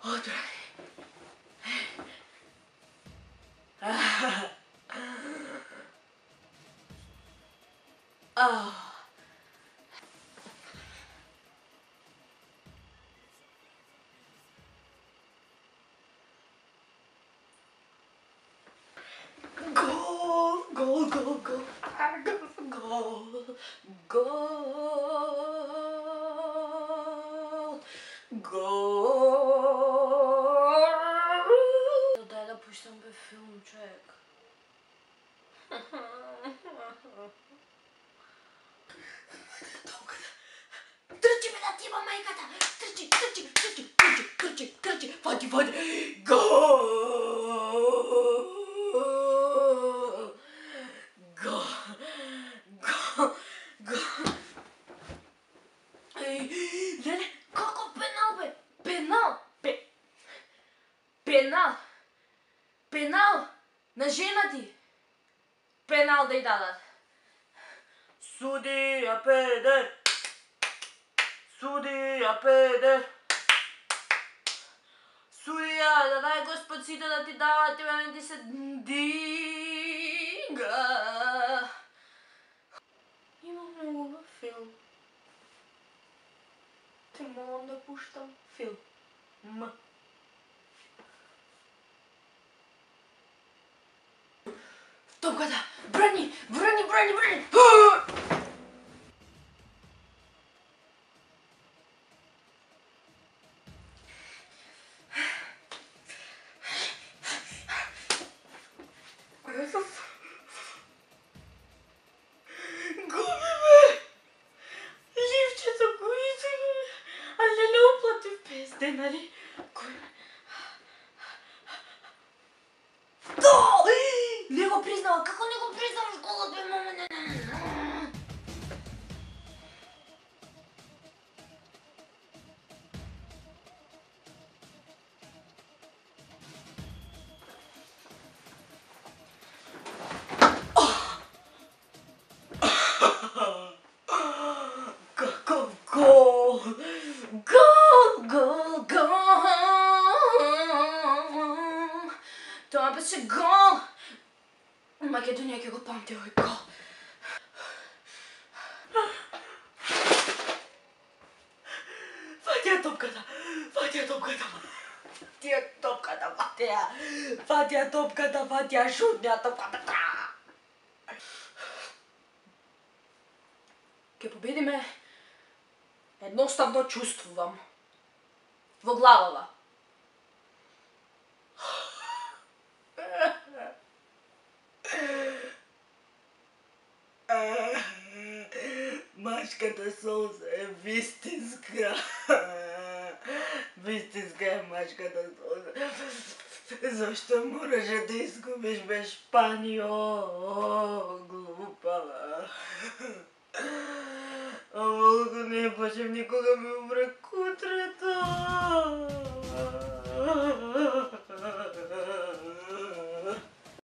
Отбрани. Гол, гол, гол, гол, гол, гол, гол. Дай да пущам бе филм, човек. Тръчи бе да ти има майката! Тръчи, тръчи, тръчи, тръчи, тръчи, тръчи, води, води! Гол! Гол! Гол! Гол! Ей, леле, колко пенал бе? Пенал! Пенал! Пенал! На жена ти! Пенал да й дадат. Судия педер! Судия педер! Судия, да дай Господ сите да ти дава, тебе не ти се дига. Има много хубав филм. Ти мога да пущам филм. Топката! Брани! Брани, брани, брани! Губи бе! Ливчето го изига! А леле оплати в песте, нали? Не го признала! Како не го признала в школата, бе, мама? Какъв гол! Гол, гол, гол! Това беше гол! Македония ќе го памти овој гол. Фати ја топката! Фати ја топката! Фати ја топката! Фати ја топката! Фати ја шутни ја топката! Ке победиме, едноставно чувствувам во главава. Мачката солза е вистинска. Вистинска е мачката солза. Защо мораше да изгубиш бе Шпанио? Глупава. Волко не почем никога ми обрек